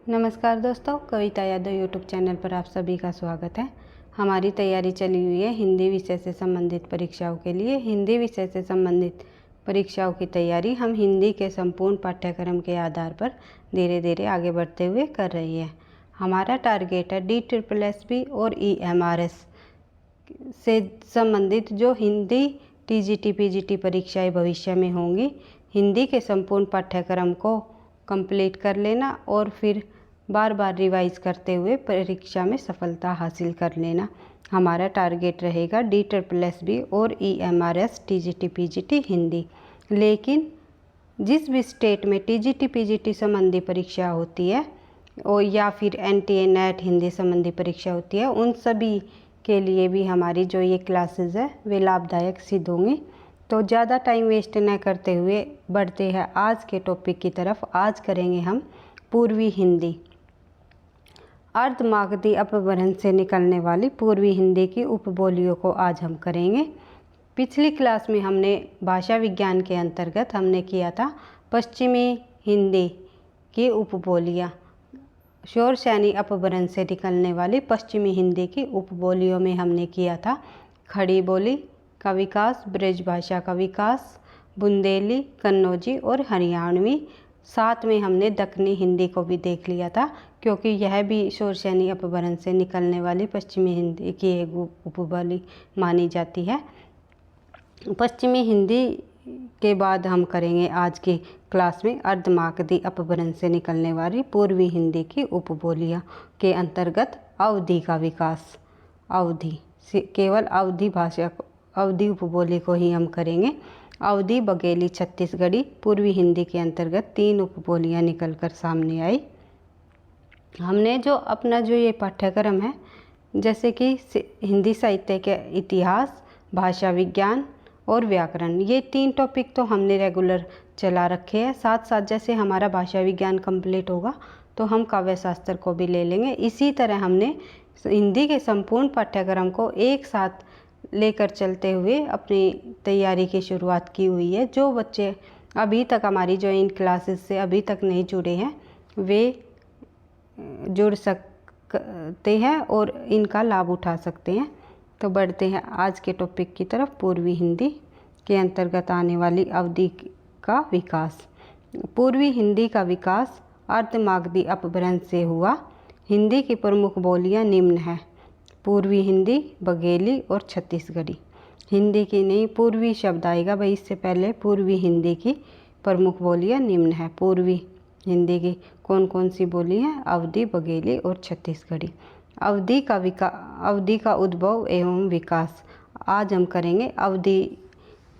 नमस्कार दोस्तों, कविता Yadav YouTube channel पर आप सभी का स्वागत है। हमारी तैयारी चली हुई है हिंदी विषय से संबंधित परीक्षाओं के लिए। हिंदी विषय से संबंधित परीक्षाओं की तैयारी हम हिंदी के संपूर्ण पाठ्यक्रम के आधार पर धीरे धीरे आगे बढ़ते हुए कर रही है। हमारा टारगेट है DSSS और EMRS से संबंधित जो हिंदी TGT PGT परीक्षाएँ भविष्य में होंगी, हिंदी के संपूर्ण पाठ्यक्रम को कंप्लीट कर लेना और फिर बार बार रिवाइज करते हुए परीक्षा में सफलता हासिल कर लेना हमारा टारगेट रहेगा। DSSS और EMRS TGT PGT हिंदी। लेकिन जिस भी स्टेट में TGT PGT संबंधी परीक्षा होती है और या फिर NTA NET हिंदी संबंधी परीक्षा होती है, उन सभी के लिए भी हमारी जो ये क्लासेस है वे लाभदायक सिद्ध होंगी। तो ज़्यादा टाइम वेस्ट न करते हुए बढ़ते हैं आज के टॉपिक की तरफ। आज करेंगे हम पूर्वी हिंदी। अर्धमागधी अपभ्रंश से निकलने वाली पूर्वी हिंदी की उपबोलियों को आज हम करेंगे। पिछली क्लास में हमने भाषा विज्ञान के अंतर्गत हमने किया था पश्चिमी हिंदी की उपबोलियाँ। शोरशैनी अपभ्रंश से निकलने वाली पश्चिमी हिंदी की उपबोलियों में हमने किया था खड़ी बोली का विकास, ब्रजभाषा का विकास, बुंदेली, कन्नौजी और हरियाणवी। साथ में हमने दक्कनी हिंदी को भी देख लिया था, क्योंकि यह भी शोरशैनी अपभ्रंश से निकलने वाली पश्चिमी हिंदी की एक उपबोली मानी जाती है। पश्चिमी हिंदी के बाद हम करेंगे आज की क्लास में अर्धमागधी अपभ्रंश से निकलने वाली पूर्वी हिंदी की उपबोलियाँ के अंतर्गत अवधी का विकास। अवधी केवल अवधी भाषा अवधी उपबोली को ही हम करेंगे। अवधी, बघेली, छत्तीसगढ़ी पूर्वी हिंदी के अंतर्गत 3 उपबोलियाँ निकलकर सामने आई। हमने जो अपना जो ये पाठ्यक्रम है, जैसे कि हिंदी साहित्य के इतिहास, भाषा विज्ञान और व्याकरण, ये 3 टॉपिक तो हमने रेगुलर चला रखे हैं। साथ साथ जैसे हमारा भाषा विज्ञान कंप्लीट होगा तो हम काव्य शास्त्र को भी ले लेंगे। इसी तरह हमने हिंदी के संपूर्ण पाठ्यक्रम को एक साथ लेकर चलते हुए अपनी तैयारी की शुरुआत की हुई है। जो बच्चे अभी तक हमारी जो इन क्लासेस से अभी तक नहीं जुड़े हैं, वे जुड़ सकते हैं और इनका लाभ उठा सकते हैं। तो बढ़ते हैं आज के टॉपिक की तरफ। पूर्वी हिंदी के अंतर्गत आने वाली अवधी का विकास। पूर्वी हिंदी का विकास अर्धमागधी अपभ्रंश से हुआ। हिंदी की प्रमुख बोलियां निम्न हैं: पूर्वी हिंदी, बघेली और छत्तीसगढ़ी। हिंदी की नहीं, पूर्वी शब्द आएगा भाई, इससे पहले पूर्वी हिंदी की प्रमुख बोलियां निम्न है। पूर्वी हिंदी की कौन कौन सी बोली हैं? अवधी, बघेली और छत्तीसगढ़ी। अवधी का उद्भव एवं विकास। आज हम करेंगे अवधी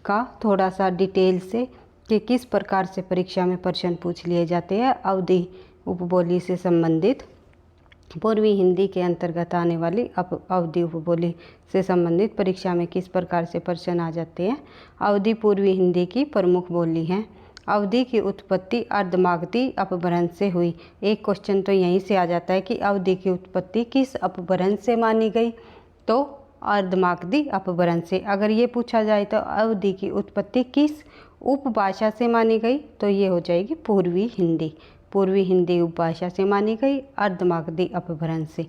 का थोड़ा सा डिटेल से कि किस प्रकार से परीक्षा में प्रश्न पूछ लिए जाते हैं। अवधी उपबोली से संबंधित पूर्वी हिंदी के अंतर्गत आने वाली अवधी उपबोली से संबंधित परीक्षा में किस प्रकार से प्रश्न आ जाते हैं। अवधी पूर्वी हिंदी की प्रमुख बोली है। अवधी की उत्पत्ति अर्धमागधी अपभ्रंश से हुई। एक क्वेश्चन तो यहीं से आ जाता है कि अवधी की उत्पत्ति किस अपभ्रंश से मानी गई, तो अर्धमागधी अपभ्रंश से। अगर ये पूछा जाए तो अवधी की उत्पत्ति किस उपभाषा से मानी गई, तो ये हो जाएगी पूर्वी हिंदी। पूर्वी हिंदी उपभाषा से मानी गई अर्धमागधी अपभ्रंश से।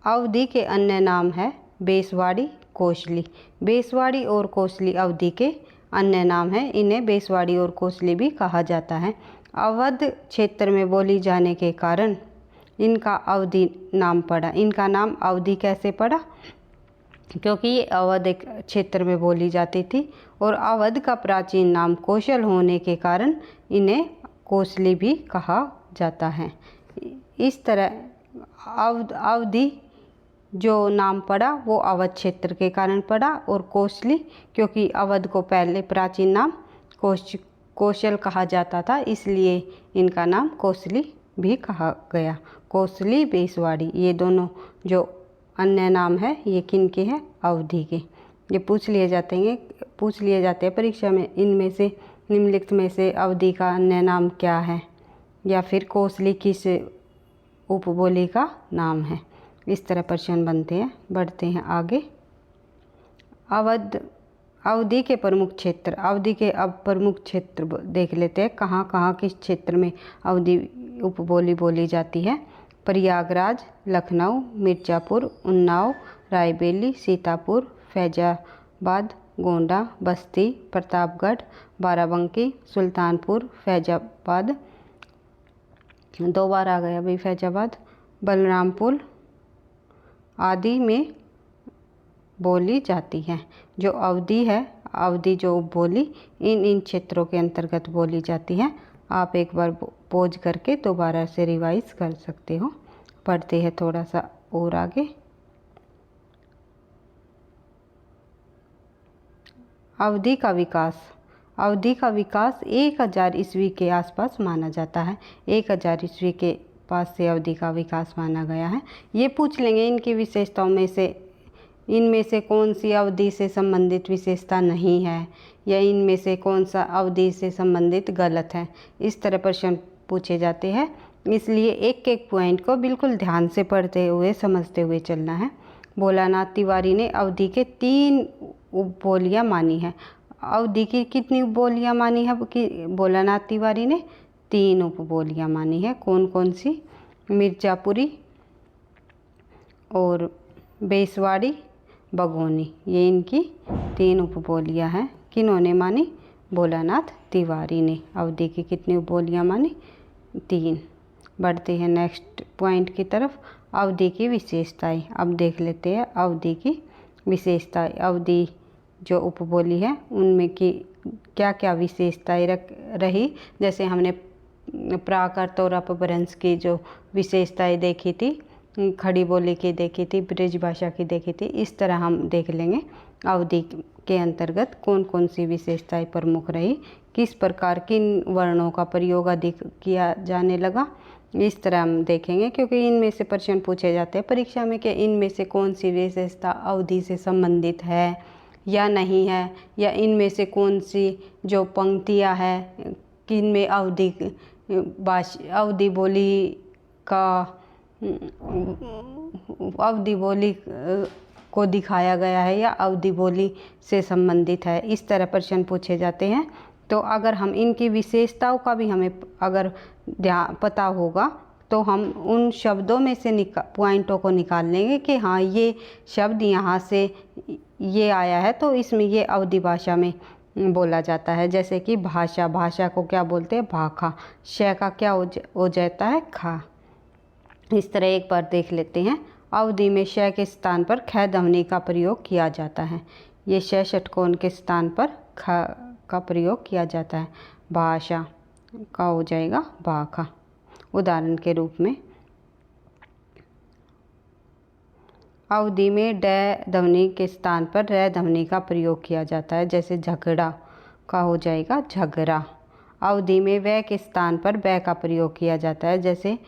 अवधी के अन्य नाम है बेसवाड़ी, कोसली। बेसवाड़ी और कोसली अवधी के अन्य नाम है। इन्हें बेसवाड़ी और कोसली भी कहा जाता है। अवध क्षेत्र में बोली जाने के कारण इनका अवधी नाम पड़ा। इनका नाम अवधी कैसे पड़ा? क्योंकि ये अवध एक क्षेत्र में बोली जाती थी और अवध का प्राचीन नाम कौशल होने के कारण इन्हें कोसली भी कहा जाता है। इस तरह अवधी जो नाम पड़ा वो अवध क्षेत्र के कारण पड़ा, और कोसली क्योंकि अवध को पहले प्राचीन नाम कौशल कहा जाता था, इसलिए इनका नाम कोसली भी कहा गया। कोसली, बेसवाड़ी, ये दोनों जो अन्य नाम है ये किन के हैं? अवधी के। ये पूछ लिए जाते हैं परीक्षा में, इनमें से निम्नलिखित में से अवधी का अन्य नाम क्या है, या फिर कोसली किस उपबोली का नाम है। इस तरह प्रश्न बनते हैं। बढ़ते हैं आगे। अवधी के प्रमुख क्षेत्र। अवधी के अब प्रमुख क्षेत्र देख लेते हैं। कहाँ कहाँ किस क्षेत्र में अवधी उपबोली बोली जाती है। प्रयागराज, लखनऊ, मिर्ज़ापुर, उन्नाव, रायबरेली, सीतापुर, फैज़ाबाद, गोंडा, बस्ती, प्रतापगढ़, बाराबंकी, सुल्तानपुर, फैज़ाबाद, 2 बार आ गया भाई फैज़ाबाद, बलरामपुर आदि में बोली जाती है। जो अवधी है, अवधी जो उपबोली इन क्षेत्रों के अंतर्गत बोली जाती है। आप एक बार पॉज करके दोबारा से रिवाइज कर सकते हो। पढ़ते हैं थोड़ा सा और आगे। अवधी का विकास, अवधी का विकास 1000 ईस्वी के आसपास माना जाता है। 1000 ईस्वी के पास से अवधी का विकास माना गया है। ये पूछ लेंगे इनकी विशेषताओं में से, इनमें से कौन सी अवधि से संबंधित विशेषता नहीं है, या इनमें से कौन सा अवधि से संबंधित गलत है। इस तरह प्रश्न पूछे जाते हैं, इसलिए एक एक पॉइंट को बिल्कुल ध्यान से पढ़ते हुए समझते हुए चलना है। भोलानाथ तिवारी ने अवधि के 3 उपबोलियाँ मानी है। अवधि की कितनी उपबोलियाँ मानी है कि भोलानाथ तिवारी ने? 3 उपबोलियाँ मानी है। कौन कौन सी? मिर्ज़ापुरी और बेसवाड़ी, बगोनी, ये इनकी 3 उपबोलियाँ हैं। किन्होंने मानी? भोलानाथ तिवारी ने। अवधि की कितनी उपबोलियाँ मानी? 3। बढ़ते हैं नेक्स्ट पॉइंट की तरफ। अवधि की विशेषताएं। अब देख लेते हैं अवधि की विशेषताएं। अवधि जो उपबोली है उनमें की क्या क्या विशेषताएं रही। जैसे हमने प्राकृत और अपभ्रंश की जो विशेषताएं देखी थी, खड़ी बोली की देखी थी, ब्रज भाषा की देखी थी, इस तरह हम देख लेंगे अवधि के अंतर्गत कौन कौन सी विशेषताएं प्रमुख रही, किस प्रकार किन वर्णों का प्रयोग अधिक किया जाने लगा, इस तरह हम देखेंगे। क्योंकि इनमें से प्रश्न पूछे जाते हैं परीक्षा में कि इनमें से कौन सी विशेषता अवधि से संबंधित है या नहीं है, या इनमें से कौन सी जो पंक्तियाँ हैं किन में अवधि बोली को दिखाया गया है या अवधि बोली से संबंधित है। इस तरह प्रश्न पूछे जाते हैं। तो अगर हम इनकी विशेषताओं का भी हमें अगर पता होगा तो हम उन शब्दों में से पॉइंटों को निकाल लेंगे कि हाँ ये शब्द यहाँ से ये आया है तो इसमें ये अवधि भाषा में बोला जाता है। जैसे कि भाषा, भाषा को क्या बोलते हैं? भाखा। श का क्या हो जाता है? खा। इस तरह एक बार देख लेते हैं। अवधि में श के स्थान पर ख ध्वनि का प्रयोग किया जाता है। ये श षटकोण के स्थान पर ख का प्रयोग किया जाता है। भाषा का हो जाएगा भाखा। उदाहरण के रूप में अवधि में ड ध्वनि के स्थान पर र ध्वनि का प्रयोग किया जाता है। जैसे झगड़ा का हो जाएगा झगड़ा। अवधि में व के स्थान पर ब का प्रयोग किया जाता है। जैसे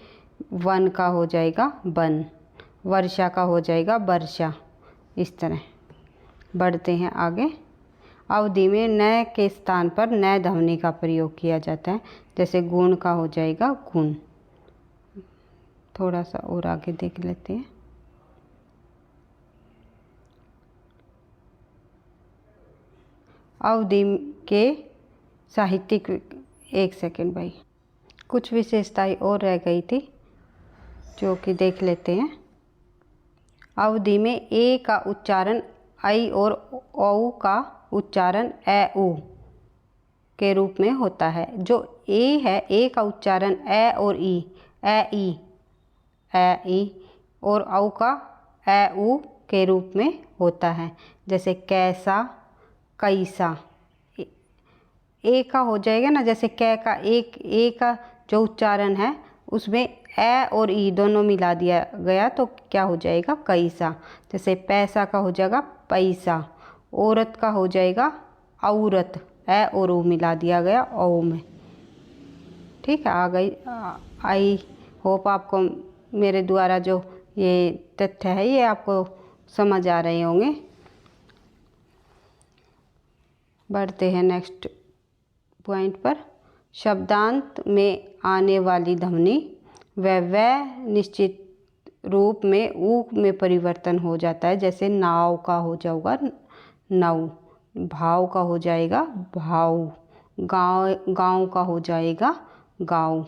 वन का हो जाएगा बन, वर्षा का हो जाएगा वर्षा। इस तरह बढ़ते हैं आगे। अवधि में न के स्थान पर न ध्वनि का प्रयोग किया जाता है। जैसे गुण का हो जाएगा गुण। थोड़ा सा और आगे देख लेते हैं। अवधि के साहित्यिक, एक सेकंड भाई, कुछ विशेषताएं और रह गई थी जो कि देख लेते हैं। अवधि में ए का उच्चारण आई और औ का उच्चारण ए उ के रूप में होता है। जो ए है, ए का उच्चारण ए और ई, ए ई और औ का ए उ के रूप में होता है। जैसे कैसा, कैसा। ए का हो जाएगा ना, जैसे कै का ए का जो उच्चारण है उसमें ए और ई दोनों मिला दिया गया तो क्या हो जाएगा? कैसा। जैसे पैसा का हो जाएगा पैसा। औरत का हो जाएगा औरत, ए और ऊ मिला दिया गया औ में। ठीक है, आ गई। आई होप आपको मेरे द्वारा जो ये तथ्य है ये आपको समझ आ रहे होंगे। बढ़ते हैं नेक्स्ट पॉइंट पर। शब्दांत में आने वाली ध्वनि व निश्चित रूप में ऊ में परिवर्तन हो जाता है। जैसे नाव का हो जाएगा नौ, भाव का हो जाएगा भाव, गाँव का हो जाएगा गाँव।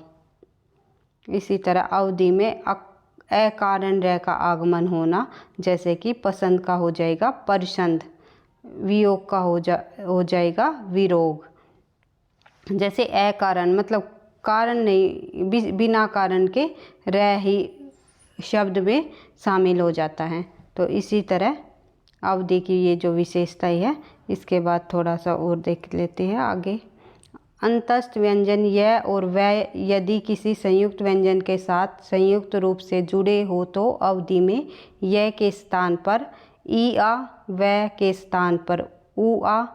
इसी तरह अवधि में अकारण रह का आगमन होना, जैसे कि पसंद का हो जाएगा परसंद, वियोग का हो जाएगा विरोग। जैसे अकारण मतलब कारण नहीं, बिना कारण के रह ही शब्द में शामिल हो जाता है। तो इसी तरह अवधि की ये जो विशेषता है, इसके बाद थोड़ा सा और देख लेते हैं आगे। अंतस्थ व्यंजन य और वै यदि किसी संयुक्त व्यंजन के साथ संयुक्त रूप से जुड़े हो तो अवधि में य के स्थान पर ई आ, वै के स्थान पर उ आ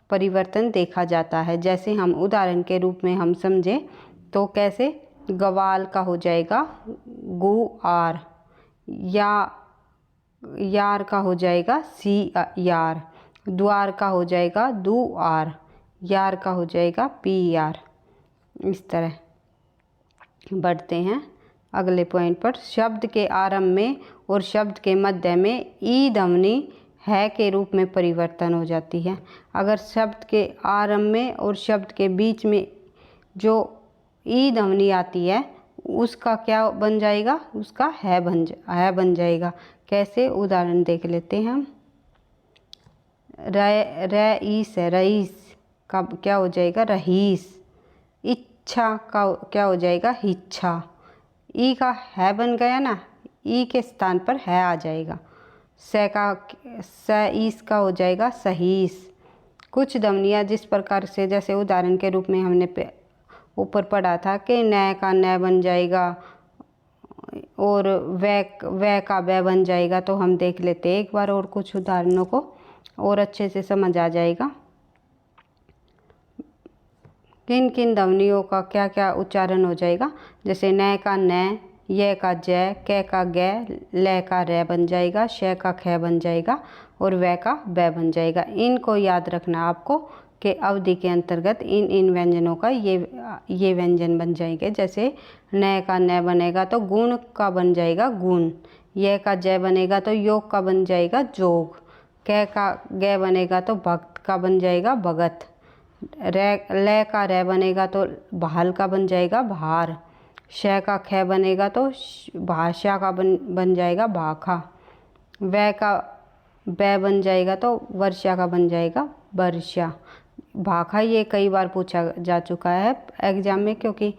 परिवर्तन देखा जाता है। जैसे हम उदाहरण के रूप में हम समझे तो कैसे, गवाल का हो जाएगा गु आर, यार का हो जाएगा सी यार, द्वार का हो जाएगा दु आर, यार का हो जाएगा पी यार। इस तरह बढ़ते हैं अगले पॉइंट पर। शब्द के आरंभ में और शब्द के मध्य में ई ध्वनि है के रूप में परिवर्तन हो जाती है। अगर शब्द के आरंभ में और शब्द के बीच में जो ई ध्वनि आती है उसका क्या बन जाएगा, उसका है बन जाएगा। कैसे, उदाहरण देख लेते हैं हम। रईस है, रईस का क्या हो जाएगा रहीस। इच्छा का क्या हो जाएगा हिच्छा। ई का है बन गया ना, ई के स्थान पर है आ जाएगा। सईस का हो जाएगा सहीस। कुछ ध्वनियाँ जिस प्रकार से, जैसे उदाहरण के रूप में हमने ऊपर पढ़ा था कि न का न बन जाएगा और वै का वै बन जाएगा। तो हम देख लेते हैं एक बार और कुछ उदाहरणों को, और अच्छे से समझ आ जाएगा किन किन ध्वनियों का क्या क्या उच्चारण हो जाएगा। जैसे न का न, य का जय, कै का गै, ल का रै बन जाएगा, श का ख बन जाएगा और वै का बै बन जाएगा। इनको याद रखना आपको कि अवधि के अंतर्गत इन व्यंजनों का ये व्यंजन बन जाएंगे। जैसे न का न बनेगा तो गुण का बन जाएगा गुण, य का जय बनेगा तो योग का बन जाएगा जोग, कै का गै बनेगा तो भक्त का बन जाएगा भगत, ल का रै बनेगा तो भाल का बन जाएगा भार, श का ख बनेगा तो भाषा का बन जाएगा भाखा, वै का बै बन जाएगा तो वर्षा का बन जाएगा वर्षा। भाखा ये कई बार पूछा जा चुका है एग्जाम में, क्योंकि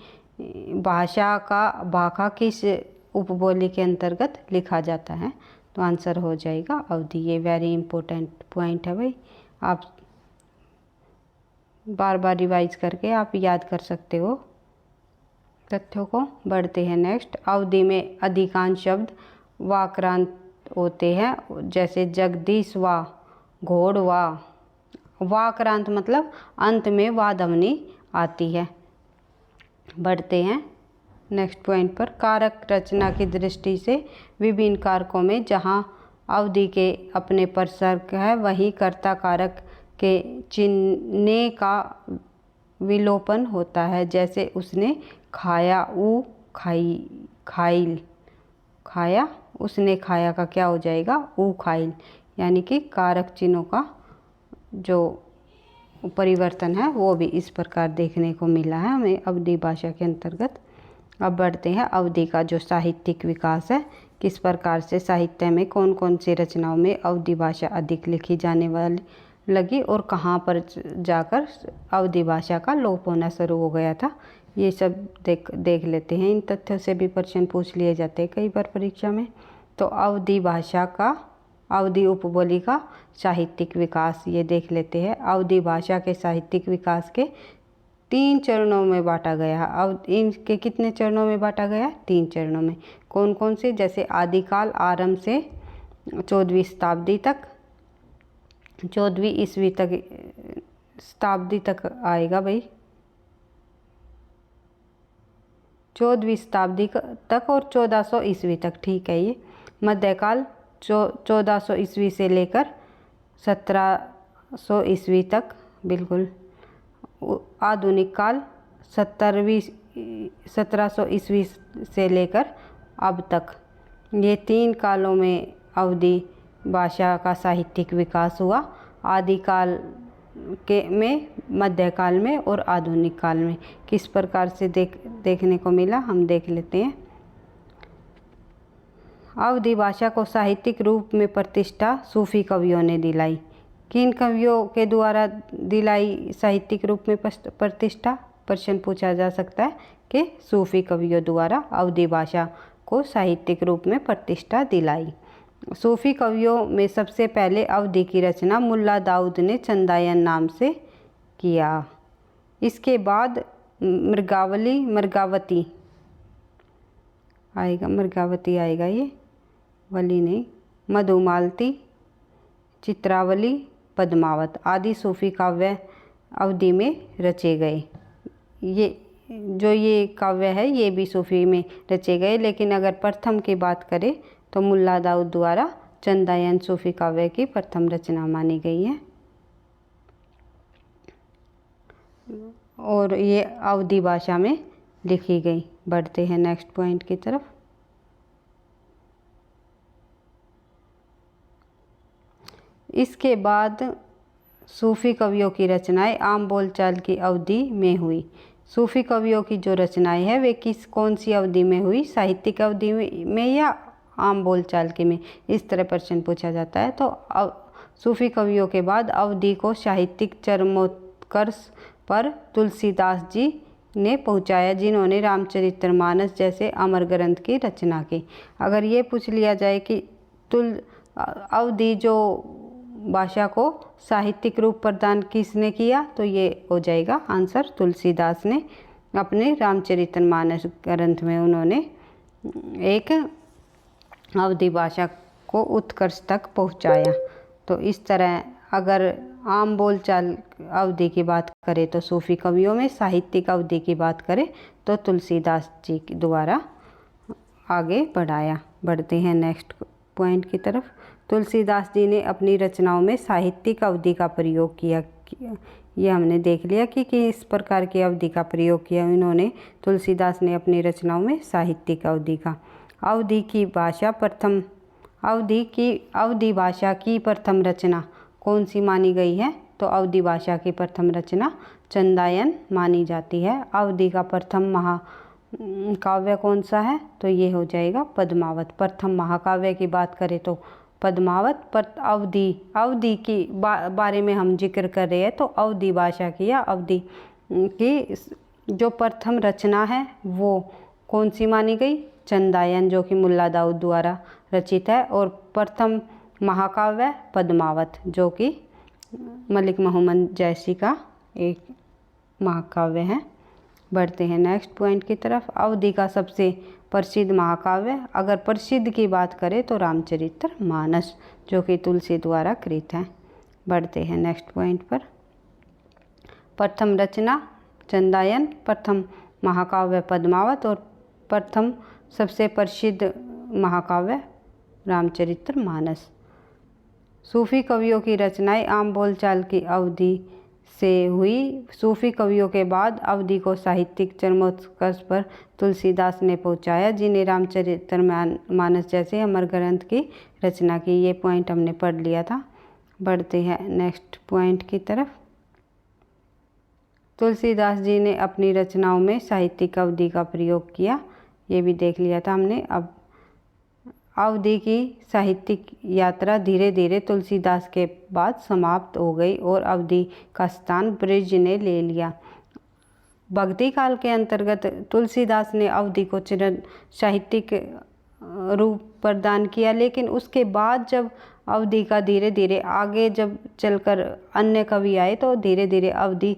भाषा का भाखा किस उपबोली के अंतर्गत लिखा जाता है। तो आंसर हो जाएगा अवधि। ये वेरी इंपॉर्टेंट पॉइंट है भाई, आप बार बार रिवाइज करके आप याद कर सकते हो तथ्यों को। बढ़ते हैं नेक्स्ट। अवधि में अधिकांश शब्द वाक्रांत होते हैं, जैसे जगदीश वा, घोड़ वा। वाक्रांत मतलब अंत में वा ध्वनि आती है। बढ़ते हैं नेक्स्ट पॉइंट पर। कारक रचना की दृष्टि से विभिन्न कारकों में जहाँ अवधि के अपने प्रसर्ग है, वहीं कर्ता कारक के चिन्ह का विलोपन होता है। जैसे उसने खाया, ऊ खाई, खाइल, खाया, उसने खाया का क्या हो जाएगा ऊ खाइल। यानी कि कारक चिन्हों का जो परिवर्तन है वो भी इस प्रकार देखने को मिला है हमें अवधि भाषा के अंतर्गत। अब बढ़ते हैं अवधि का जो साहित्यिक विकास है, किस प्रकार से साहित्य में कौन कौन सी रचनाओं में अवधि भाषा अधिक लिखी जाने वाली लगी और कहाँ पर जाकर अवधि भाषा का लोप होना शुरू हो गया था। ये सब देख लेते हैं। इन तथ्यों से भी प्रश्न पूछ लिए जाते हैं कई बार परीक्षा में। तो अवधि भाषा का, अवधि उपबोली का साहित्यिक विकास ये देख लेते हैं। अवधि भाषा के साहित्यिक विकास के 3 चरणों में बांटा गया है। अब इनके कितने चरणों में बांटा गया है? 3 चरणों में। कौन कौन से? जैसे आदिकाल आरंभ से 14वीं शताब्दी तक, 14वीं ईस्वी तक, शताब्दी तक आएगा भाई, 14वीं शताब्दी तक और 1400 ईस्वी तक, ठीक है। ये मध्यकाल 1400 ईस्वी से लेकर 1700 ईस्वी तक, बिल्कुल। आधुनिक काल 1700 ईस्वी से लेकर अब तक। ये 3 कालों में अवधि भाषा का साहित्यिक विकास हुआ। आदिकाल में, मध्यकाल में और आधुनिक काल में किस प्रकार से देखने को मिला, हम देख लेते हैं। अवधी भाषा को साहित्यिक रूप में प्रतिष्ठा सूफी कवियों ने दिलाई। किन कवियों के द्वारा दिलाई साहित्यिक रूप में प्रतिष्ठा? प्रश्न पूछा जा सकता है कि सूफी कवियों द्वारा अवधी भाषा को साहित्यिक रूप में प्रतिष्ठा दिलाई। सूफी कवियों में सबसे पहले अवधी की रचना मुल्ला दाऊद ने चंदायन नाम से किया। इसके बाद मृगावती आएगा, ये वली नहीं, मधुमालती, चित्रावली, पद्मावत आदि सूफी काव्य अवधी में रचे गए। ये काव्य है ये भी सूफी में रचे गए, लेकिन अगर प्रथम की बात करें तो मुल्ला दाऊद द्वारा चंदायन सूफी काव्य की प्रथम रचना मानी गई है और ये अवधी भाषा में लिखी गई। बढ़ते हैं नेक्स्ट पॉइंट की तरफ। इसके बाद सूफी कवियों की रचनाएं आम बोलचाल की अवधि में हुई। सूफी कवियों की जो रचनाएं हैं वे कौन सी अवधि में हुई? साहित्यिक अवधि में या आम बोलचाल के में? इस तरह प्रश्न पूछा जाता है। तो सूफी कवियों के बाद अवधि को साहित्यिक चरमोत्कर्ष पर तुलसीदास जी ने पहुंचाया, जिन्होंने रामचरितमानस जैसे अमर ग्रंथ की रचना की। अगर ये पूछ लिया जाए कि अवधि जो भाषा को साहित्यिक रूप प्रदान किसने किया, तो ये हो जाएगा आंसर तुलसीदास ने। अपने रामचरितमानस ग्रंथ में उन्होंने एक अवधी भाषा को उत्कर्ष तक पहुंचाया। तो इस तरह अगर आम बोलचाल अवधि की बात करें तो सूफी कवियों में, साहित्यिक अवधि की बात करें तो तुलसीदास जी के द्वारा आगे बढ़ाया। बढ़ते हैं नेक्स्ट पॉइंट की तरफ। तुलसीदास जी ने अपनी रचनाओं में साहित्यिक अवधि का प्रयोग किया। ये हमने देख लिया कि किस प्रकार की अवधि का प्रयोग किया इन्होंने। तुलसीदास ने अपनी रचनाओं में साहित्यिक अवधि का। अवधी भाषा की प्रथम रचना कौन सी मानी गई है? तो अवधी भाषा की प्रथम रचना चंदायन मानी जाती है। अवधि का प्रथम महाकाव्य कौन सा है? तो ये हो जाएगा पद्मावत। प्रथम महाकाव्य की बात करें तो पद्मावत। पर अवधि की बारे में हम जिक्र कर रहे हैं तो अवधी भाषा की या अवधि की जो प्रथम रचना है वो कौन सी मानी गई? चंदायन, जो कि मुल्ला दाऊद द्वारा रचित है। और प्रथम महाकाव्य पद्मावत, जो कि मलिक मोहम्मद जैसी का एक महाकाव्य है। बढ़ते हैं नेक्स्ट पॉइंट की तरफ। अवधि का सबसे प्रसिद्ध महाकाव्य, अगर प्रसिद्ध की बात करें तो रामचरितमानस, जो कि तुलसी द्वारा कृत है। बढ़ते हैं नेक्स्ट पॉइंट पर। प्रथम रचना चंदायन, प्रथम महाकाव्य पद्मावत और प्रथम सबसे प्रसिद्ध महाकाव्य रामचरितमानस। सूफी कवियों की रचनाएं आम बोलचाल की अवधि से हुई। सूफी कवियों के बाद अवधि को साहित्यिक चरमोत्कर्ष पर तुलसीदास ने पहुंचाया, जिन्हें रामचरितमानस जैसे अमर ग्रंथ की रचना की। ये पॉइंट हमने पढ़ लिया था। बढ़ते हैं नेक्स्ट पॉइंट की तरफ। तुलसीदास जी ने अपनी रचनाओं में साहित्यिक अवधि का प्रयोग किया, ये भी देख लिया था हमने। अब अवधि की साहित्यिक यात्रा धीरे धीरे तुलसीदास के बाद समाप्त हो गई और अवधि का स्थान ब्रज ने ले लिया। भक्ति काल के अंतर्गत तुलसीदास ने अवधि को साहित्यिक रूप प्रदान किया, लेकिन उसके बाद जब अवधि का धीरे धीरे आगे जब चलकर अन्य कवि आए तो धीरे धीरे अवधि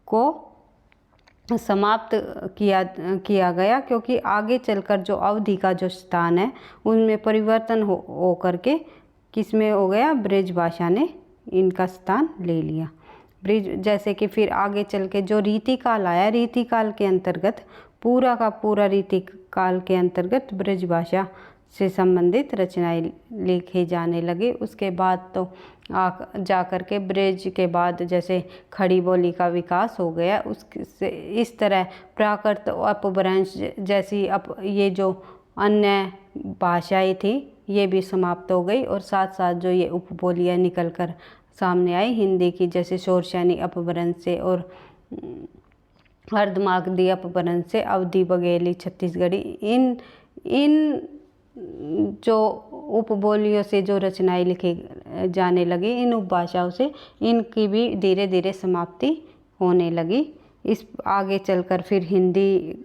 को समाप्त किया गया, क्योंकि आगे चलकर जो अवधि का जो स्थान है उनमें परिवर्तन हो करके किस में हो गया? ब्रज भाषा ने इनका स्थान ले लिया। ब्रज जैसे कि फिर आगे चल के जो रीतिकाल आया, रीतिकाल के अंतर्गत पूरा का पूरा रीतिकाल के अंतर्गत ब्रज भाषा से संबंधित रचनाएं लिखे जाने लगे। उसके बाद तो जाकर के ब्रज के बाद जैसे खड़ी बोली का विकास हो गया, उससे इस तरह प्राकृत अपभ्रंश जैसी ये जो अन्य भाषाएं थी ये भी समाप्त हो गई और साथ साथ जो ये उपबोलियाँ निकल कर सामने आई हिंदी की, जैसे शोरशानी अपभ्रंश से और अर्धमागधी अपभ्रंश से, अवधी बघेली छत्तीसगढ़ी, इन जो उपबोलियों से जो रचनाएं लिखी जाने लगी, इन उपभाषाओं से इनकी भी धीरे धीरे समाप्ति होने लगी। इस आगे चलकर फिर हिंदी,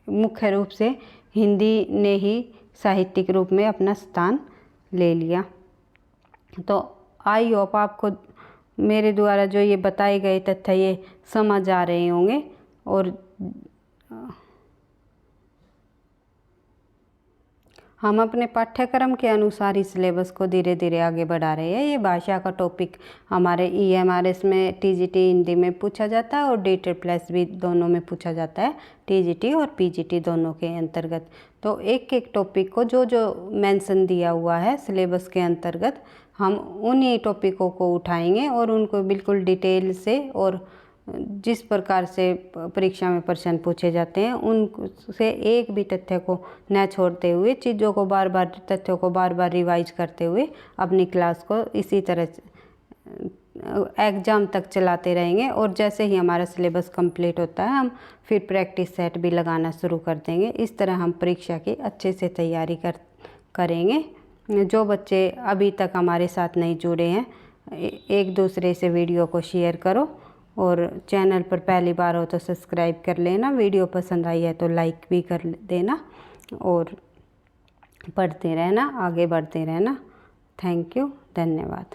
मुख्य रूप से हिंदी ने ही साहित्यिक रूप में अपना स्थान ले लिया। तो आई होप आपको मेरे द्वारा जो ये बताए गए तथ्य ये समझ आ रहे होंगे, और हम अपने पाठ्यक्रम के अनुसार इस सिलेबस को धीरे धीरे आगे बढ़ा रहे हैं। ये भाषा का टॉपिक हमारे EMRS में TGT हिंदी में पूछा जाता है और DTET+ भी दोनों में पूछा जाता है, TGT और PGT दोनों के अंतर्गत। तो एक एक टॉपिक को जो जो मेंशन दिया हुआ है सिलेबस के अंतर्गत, हम उन्हीं टॉपिकों को उठाएंगे और उनको बिल्कुल डिटेल से और जिस प्रकार से परीक्षा में प्रश्न पूछे जाते हैं उनसे एक भी तथ्य को न छोड़ते हुए, चीज़ों को बार बार, तथ्यों को बार बार रिवाइज करते हुए अपनी क्लास को इसी तरह एग्ज़ाम तक चलाते रहेंगे। और जैसे ही हमारा सिलेबस कंप्लीट होता है हम फिर प्रैक्टिस सेट भी लगाना शुरू कर देंगे। इस तरह हम परीक्षा की अच्छे से तैयारी करेंगे। जो बच्चे अभी तक हमारे साथ नहीं जुड़े हैं, एक दूसरे से वीडियो को शेयर करो और चैनल पर पहली बार हो तो सब्सक्राइब कर लेना। वीडियो पसंद आई है तो लाइक भी कर देना और पढ़ते रहना, आगे बढ़ते रहना। थैंक यू, धन्यवाद।